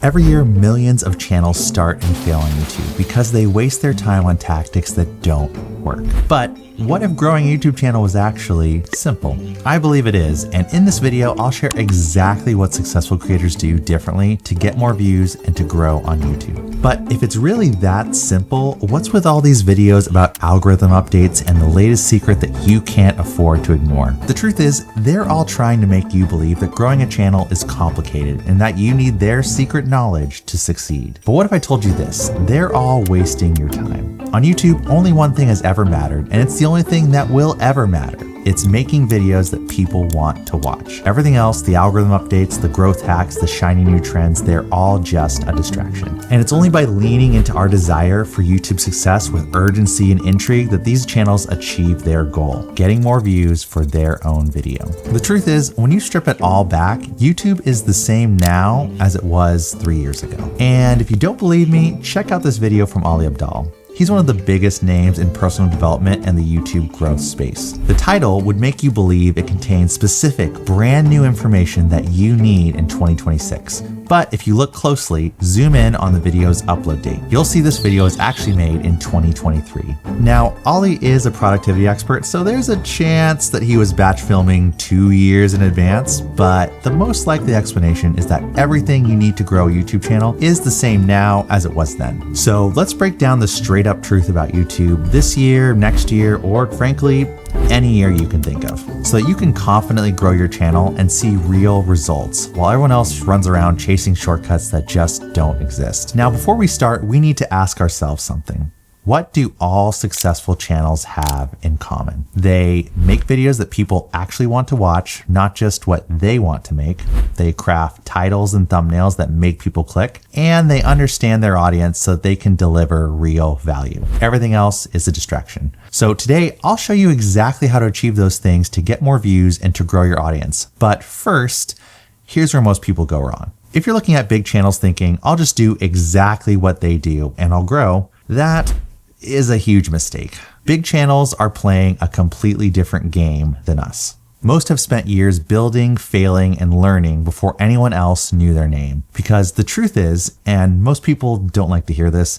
Every year, millions of channels start and fail on YouTube because they waste their time on tactics that don't work. But what if growing a YouTube channel was actually simple? I believe it is, and in this video, I'll share exactly what successful creators do differently to get more views and to grow on YouTube. But if it's really that simple, what's with all these videos about algorithm updates and the latest secret that you can't afford to ignore? The truth is, they're all trying to make you believe that growing a channel is complicated and that you need their secret knowledge to succeed. But what if I told you this? They're all wasting your time. On YouTube, only one thing has ever mattered, and it's the only thing that will ever matter. It's making videos that people want to watch. Everything else, the algorithm updates, the growth hacks, the shiny new trends, they're all just a distraction. And it's only by leaning into our desire for YouTube success with urgency and intrigue that these channels achieve their goal, getting more views for their own video. The truth is, when you strip it all back, YouTube is the same now as it was 3 years ago. And if you don't believe me, check out this video from Ali Abdaal. He's one of the biggest names in personal development and the YouTube growth space. The title would make you believe it contains specific, brand new information that you need in 2026. But if you look closely, zoom in on the video's upload date, you'll see this video is actually made in 2023. Now, Ali is a productivity expert, so there's a chance that he was batch filming 2 years in advance, but the most likely explanation is that everything you need to grow a YouTube channel is the same now as it was then. So let's break down the straight up truth about YouTube this year, next year, or frankly, any year you can think of, so that you can confidently grow your channel and see real results while everyone else runs around chasing shortcuts that just don't exist. Now, before we start, we need to ask ourselves something. What do all successful channels have in common? They make videos that people actually want to watch, not just what they want to make. They craft titles and thumbnails that make people click, and they understand their audience so that they can deliver real value. Everything else is a distraction. So today, I'll show you exactly how to achieve those things to get more views and to grow your audience. But first, here's where most people go wrong. If you're looking at big channels thinking, I'll just do exactly what they do and I'll grow, that is a huge mistake. Big channels are playing a completely different game than us. Most have spent years building, failing, and learning before anyone else knew their name. Because the truth is, and most people don't like to hear this,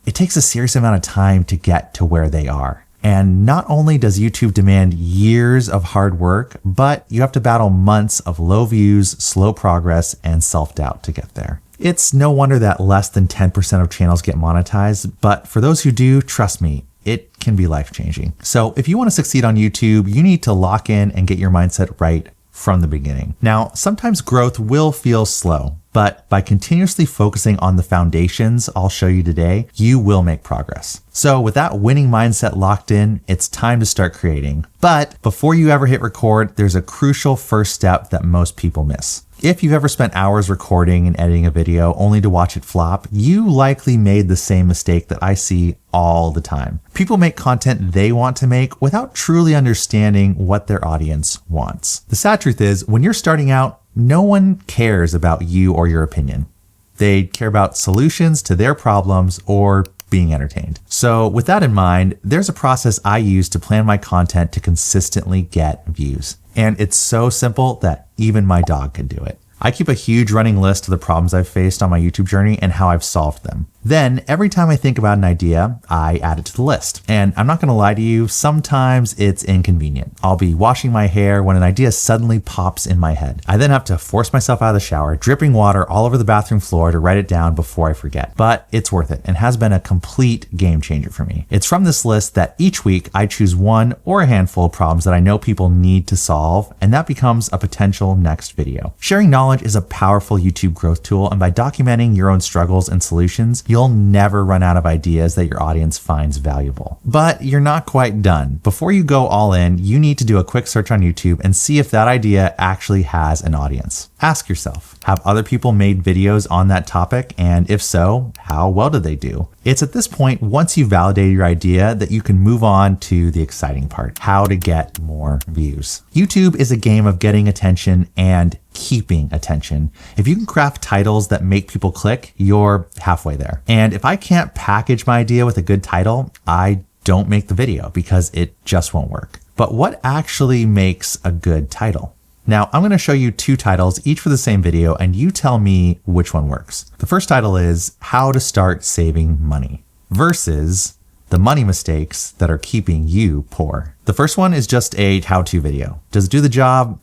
it takes a serious amount of time to get to where they are. And not only does YouTube demand years of hard work, but you have to battle months of low views, slow progress, and self-doubt to get there. It's no wonder that less than 10% of channels get monetized, but for those who do, trust me, it can be life-changing. So if you want to succeed on YouTube, you need to lock in and get your mindset right from the beginning. Now, sometimes growth will feel slow, but by continuously focusing on the foundations I'll show you today, you will make progress. So with that winning mindset locked in, it's time to start creating. But before you ever hit record, there's a crucial first step that most people miss. If you've ever spent hours recording and editing a video only to watch it flop, you likely made the same mistake that I see all the time. People make content they want to make without truly understanding what their audience wants. The sad truth is, when you're starting out, no one cares about you or your opinion. They care about solutions to their problems or being entertained. So with that in mind, there's a process I use to plan my content to consistently get views. And it's so simple that even my dog can do it. I keep a huge running list of the problems I've faced on my YouTube journey and how I've solved them. Then every time I think about an idea, I add it to the list. And I'm not gonna lie to you, sometimes it's inconvenient. I'll be washing my hair when an idea suddenly pops in my head. I then have to force myself out of the shower, dripping water all over the bathroom floor to write it down before I forget. But it's worth it and has been a complete game changer for me. It's from this list that each week I choose one or a handful of problems that I know people need to solve, and that becomes a potential next video. Sharing knowledge is a powerful YouTube growth tool, and by documenting your own struggles and solutions, you'll never run out of ideas that your audience finds valuable. But you're not quite done. Before you go all in, you need to do a quick search on YouTube and see if that idea actually has an audience. Ask yourself, have other people made videos on that topic? And if so, how well did they do? It's at this point, once you validate your idea, that you can move on to the exciting part, how to get more views. YouTube is a game of getting attention and keeping attention. If you can craft titles that make people click, you're halfway there. And if I can't package my idea with a good title, I don't make the video because it just won't work. But what actually makes a good title? Now I'm going to show you two titles, each for the same video, and you tell me which one works. The first title is How to Start Saving Money versus The Money Mistakes That Are Keeping You Poor. The first one is just a how-to video. Does it do the job?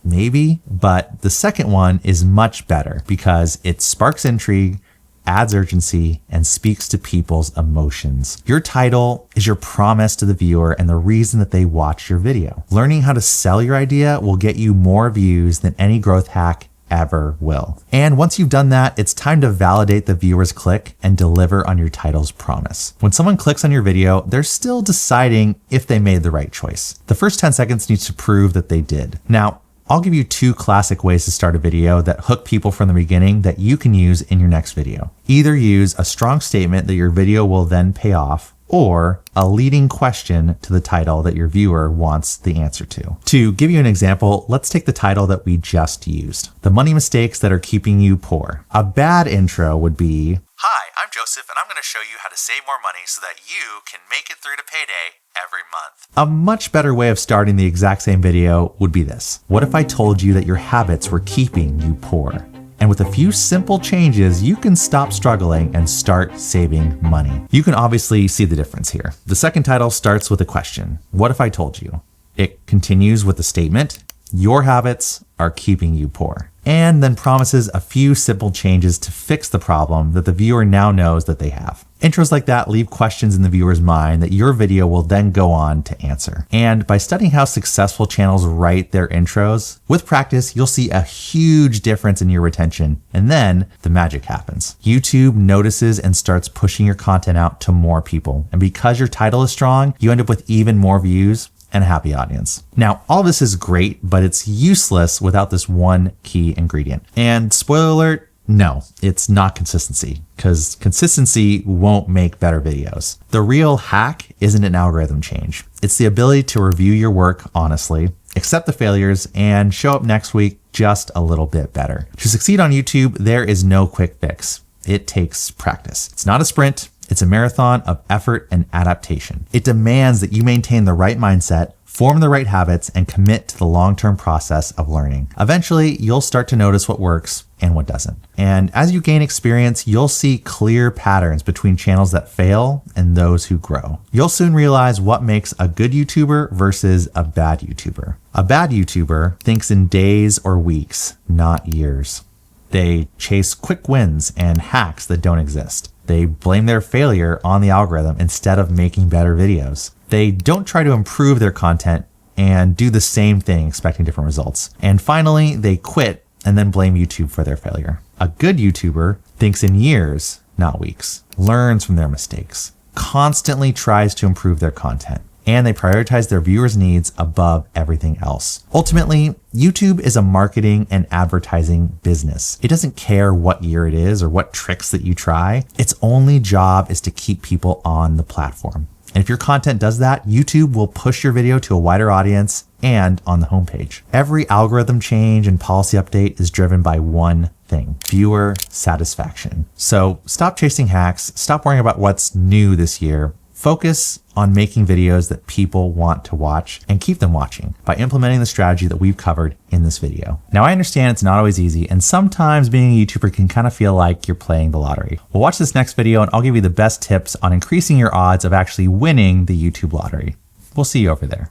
Maybe, but the second one is much better because it sparks intrigue, adds urgency, and speaks to people's emotions. Your title is your promise to the viewer and the reason that they watch your video. Learning how to sell your idea will get you more views than any growth hack ever will. And once you've done that, it's time to validate the viewer's click and deliver on your title's promise. When someone clicks on your video, they're still deciding if they made the right choice. The first 10 seconds needs to prove that they did. Now, I'll give you two classic ways to start a video that hook people from the beginning that you can use in your next video. Either use a strong statement that your video will then pay off, or a leading question to the title that your viewer wants the answer to. To give you an example, let's take the title that we just used, The Money Mistakes That Are Keeping You Poor. A bad intro would be, "Hi, I'm Joseph, and I'm going to show you how to save more money so that you can make it through to payday every month." A much better way of starting the exact same video would be this. What if I told you that your habits were keeping you poor? And with a few simple changes, you can stop struggling and start saving money. You can obviously see the difference here. The second title starts with a question. What if I told you? It continues with a statement. Your habits are keeping you poor. And then promises a few simple changes to fix the problem that the viewer now knows that they have. Intros like that leave questions in the viewer's mind that your video will then go on to answer. And by studying how successful channels write their intros, with practice, you'll see a huge difference in your retention. And then the magic happens. YouTube notices and starts pushing your content out to more people. And because your title is strong, you end up with even more views and a happy audience. Now, all this is great, but it's useless without this one key ingredient. And spoiler alert, no, it's not consistency, because consistency won't make better videos. The real hack isn't an algorithm change. It's the ability to review your work honestly, accept the failures, and show up next week just a little bit better. To succeed on YouTube, there is no quick fix. It takes practice. It's not a sprint. It's a marathon of effort and adaptation. It demands that you maintain the right mindset, form the right habits, and commit to the long-term process of learning. Eventually, you'll start to notice what works and what doesn't. And as you gain experience, you'll see clear patterns between channels that fail and those who grow. You'll soon realize what makes a good YouTuber versus a bad YouTuber. A bad YouTuber thinks in days or weeks, not years. They chase quick wins and hacks that don't exist. They blame their failure on the algorithm instead of making better videos. They don't try to improve their content and do the same thing expecting different results. And finally, they quit and then blame YouTube for their failure. A good YouTuber thinks in years, not weeks, learns from their mistakes, constantly tries to improve their content, and they prioritize their viewers' needs above everything else. Ultimately, YouTube is a marketing and advertising business. It doesn't care what year it is or what tricks that you try. Its only job is to keep people on the platform. And if your content does that, YouTube will push your video to a wider audience and on the homepage. Every algorithm change and policy update is driven by one thing: viewer satisfaction. So stop chasing hacks, stop worrying about what's new this year. Focus on making videos that people want to watch and keep them watching by implementing the strategy that we've covered in this video. Now, I understand it's not always easy, and sometimes being a YouTuber can kind of feel like you're playing the lottery. Well, watch this next video and I'll give you the best tips on increasing your odds of actually winning the YouTube lottery. We'll see you over there.